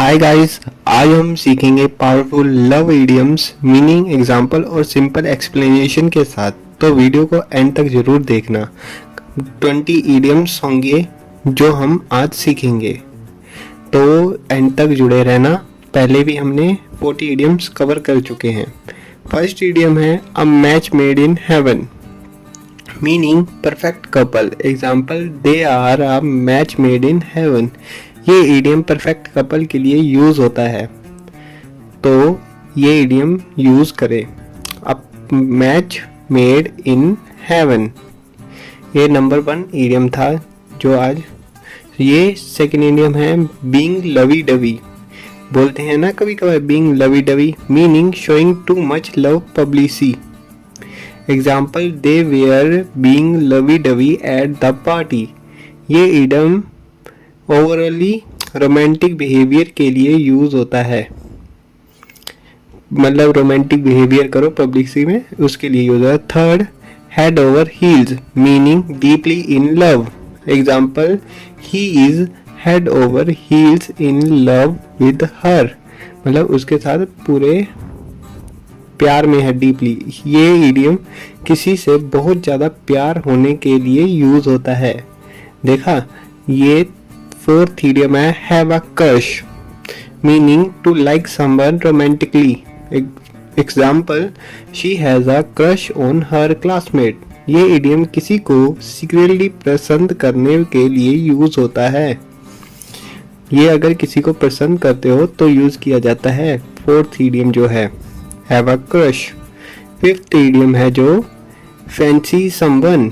Hi guys, आज हम सीखेंगे powerful love idioms, meaning, example और सिंपल एक्सप्लेनेशन के साथ। तो वीडियो को एंड तक जरूर देखना। 20 इडियम्स होंगे जो हम आज सीखेंगे, तो एंड तक जुड़े रहना। पहले भी हमने 40 इडियम्स कवर कर चुके हैं। फर्स्ट इडियम है a match made in heaven, meaning perfect couple. Example, they are a match made in heaven. ये इडियम परफेक्ट कपल के लिए यूज होता है, तो ये इडियम यूज करें। A match made in heaven, ये नंबर 1 इडियम था जो आज। ये सेकंड इडियम है बीइंग लवी डवी। बोलते हैं ना कभी कभार being lovey dovey, meaning showing too much love publicity. Example, they were being lovey dovey at the party. ये इडियम ओवरऑली रोमांटिक बिहेवियर के लिए यूज होता है, मतलब रोमांटिक बिहेवियर करो पब्लिसिटी में, उसके लिए यूज होता है। Third, head over heels, meaning deeply in love. Example, he is head over heels in love with her, मतलब उसके साथ पूरे प्यार में है, डीपली। ये इडियम किसी से बहुत ज्यादा प्यार होने के लिए यूज होता है। देखा, ये फोर्थ इडियम है have a crush, meaning to like someone romantically. Example, she has a crush on her classmate. ये इडियम किसी को सीक्रेटली पसंद करने के लिए यूज होता है। ये अगर किसी को पसंद करते हो तो यूज किया जाता है। फोर्थ इडियम जो है have a crush. Fifth idiom है जो fancy someone,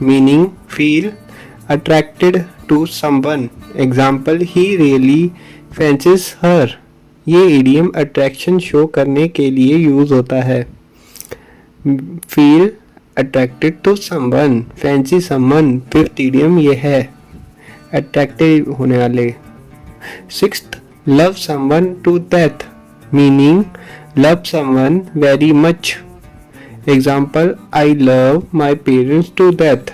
meaning feel attracted to someone. Example, he really fancies her. ये इडियम अट्रैक्शन शो करने के लिए यूज होता है। Feel attracted to someone, fancy someone, fifth idiom ये है, अट्रैक्टेड होने वाले। Sixth, love someone to death, meaning love someone very much. Example, I love my parents to death.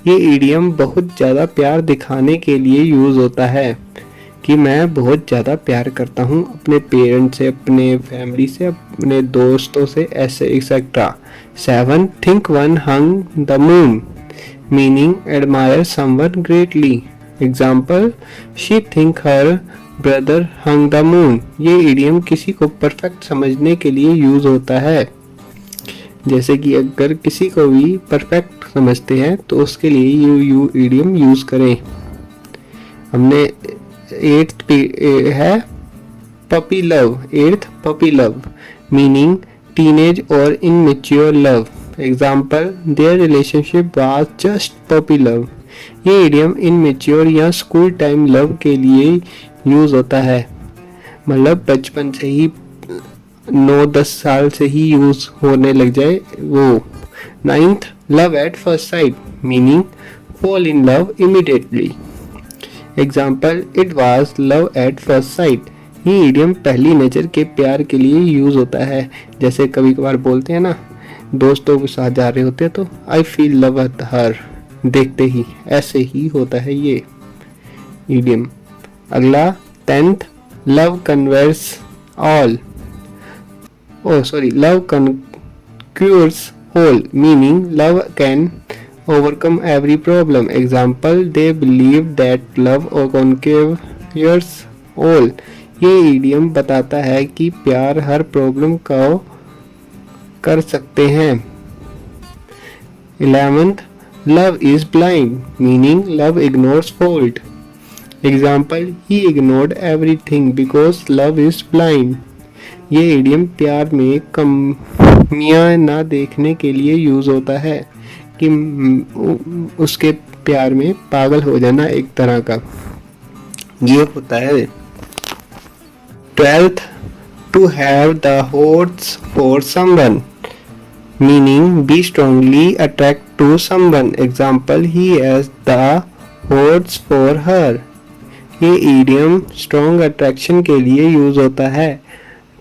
ये इडियम बहुत ज़्यादा प्यार दिखाने के लिए यूज़ होता है कि मैं बहुत ज़्यादा प्यार करता हूँ अपने पेरेंट्स से, अपने फैमिली से, अपने दोस्तों से, ऐसे etcetera. 7, think one hung the moon, meaning admire someone greatly. Example, she think her brother hung the moon. ये इडियम किसी को परफेक्ट समझने के लिए यूज़ होता है। जैसे कि अगर किसी को भी परफेक्ट समझते हैं तो उसके लिए यू इडियम यूज करें। हमने 8th है puppy love. 8th puppy love, meaning teenage और immature love. Example, their relationship was just puppy love. ये इडियम इनमेच्योर या स्कूल टाइम लव के लिए यूज होता है, मतलब बचपन से ही 9-10 साल से ही यूज होने लग जाए वो। 9th, love at first sight, meaning fall in love immediately. Example, it was love at first sight. ये इडियम पहली नज़र के प्यार के लिए यूज होता है। जैसे कभी कभार बोलते हैं ना, दोस्तों के साथ जा रहे होते हैं तो I feel love at her, देखते ही, ऐसे ही होता है ये इडियम। अगला 10th, love converse all, love cures all, meaning love can overcome every problem. Example, they believe that love conquers all. ये इडियम बताता है कि प्यार हर प्रॉब्लम को कर सकते हैं। 11th, love is blind, meaning love ignores fault. Example, he ignored everything because love is blind. ये इडियम प्यार में कमियां ना देखने के लिए यूज होता है कि उसके प्यार में पागल हो जाना एक तरह का, ये होता है। 12th, to have the hots for someone, meaning be strongly attract to someone. Example, he has the hots for her. ये इडियम स्ट्रॉन्ग अट्रैक्शन के लिए यूज होता है।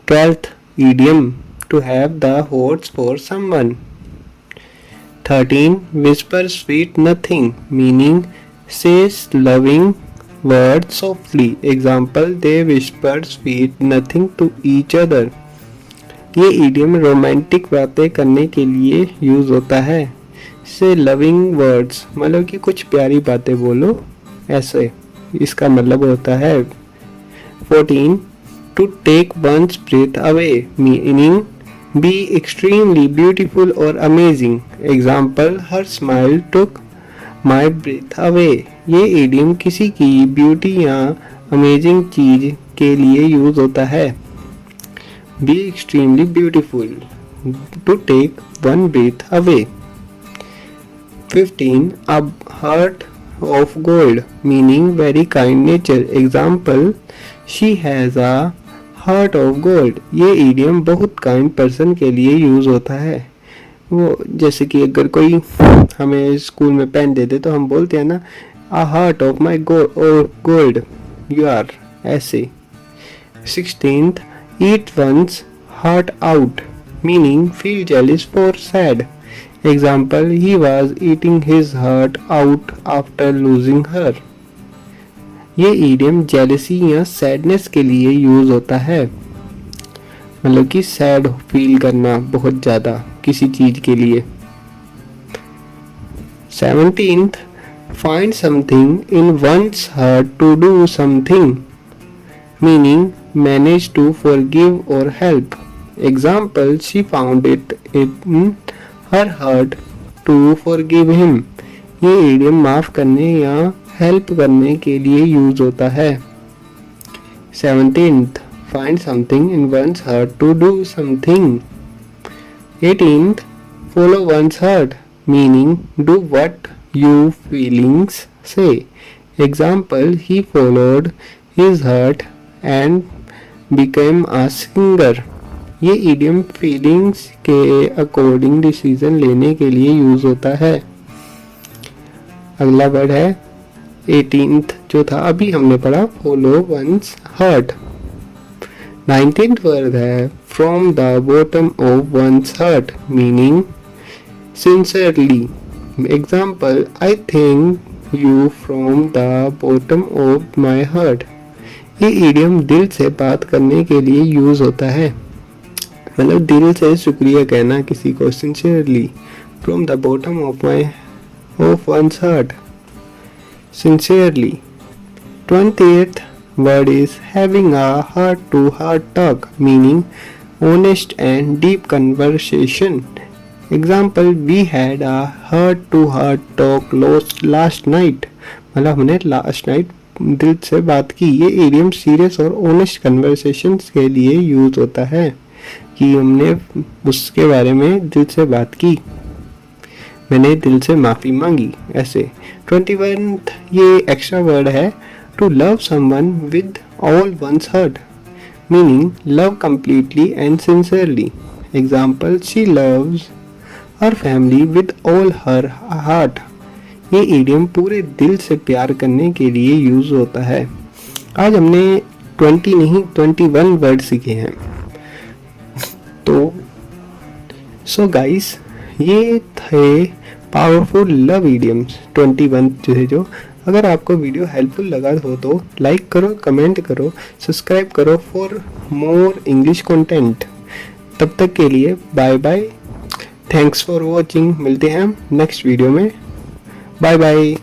12th idiom, to have the hots for someone. 13, whisper sweet nothing, meaning says loving words softly. Example, they whispered sweet nothing to each other. ये idiom romantic बातें करने के लिए यूज होता है. से लविंग वर्ड्स, मतलब कि कुछ प्यारी बातें बोलो, ऐसे इसका मतलब होता है. 14. To take one's breath away, meaning be extremely beautiful or amazing. Example, her smile took my breath away. ये idiom किसी की ब्यूटी या अमेजिंग चीज के लिए यूज होता है. Be extremely beautiful, to take one breath away. 15. A heart of gold, meaning very kind nature. Example, she has a heart of gold. ये इडियम बहुत काइंड पर्सन के लिए यूज होता है. वो जैसे कि अगर कोई हमें स्कूल में पेन दे दे तो हम बोलते हैं ना, a heart of my gold you are, ऐसे. 16th, eat one's heart out, meaning feel jealous for sad. Example, he was eating his heart out after losing her. ये इडियम जेलसी या sadness के लिए यूज होता है, मतलब कि sad feel करना बहुत ज्यादा किसी चीज के लिए. 17th, find something in one's heart to do something, meaning manage to forgive और help. Example, she found it in her heart to forgive him. ये इडियम माफ करने या हेल्प करने के लिए यूज होता है. 17th, find something in one's heart to do something. 18th, follow one's heart, meaning do what your feelings say. Example, he followed his heart and became a singer. ये idiom feelings के according decision लेने के लिए use होता है. अगला word है 18th जो था अभी हमने पढ़ा, follow one's heart. 19th word है from the bottom of one's heart, meaning sincerely. Example, I thank you from the bottom of my heart. ये इडियम दिल से बात करने के लिए यूज होता है, मतलब दिल से शुक्रिया कहना किसी को, sincerely, from the bottom of one's heart, sincerely. 20th word is having a heart to heart talk, meaning honest and deep conversation. Example, we had a heart to heart talk last night. मतलब हमने last night दिल से बात की. ये idiom serious और honest conversations के लिए यूज होता है कि हमने उसके बारे में दिल से बात की, मैंने दिल से माफी मांगी, ऐसे. 21th ये एक्स्ट्रा वर्ड है, to love someone with all one's heart, meaning love completely and sincerely. Example, she loves her family with all her heart. ये इडियम पूरे दिल से प्यार करने के लिए यूज होता है. आज हमने 20 नहीं 21 वर्ड सीखे हैं. तो सो गाइस, ये थे पावरफुल लव इडियम्स 21 जो. अगर आपको वीडियो हेल्पफुल लगा हो तो लाइक करो, कमेंट करो, सब्सक्राइब करो फॉर मोर इंग्लिश कंटेंट. तब तक के लिए bye bye, thanks for watching. मिलते हैं हम नेक्स्ट वीडियो में. Bye bye.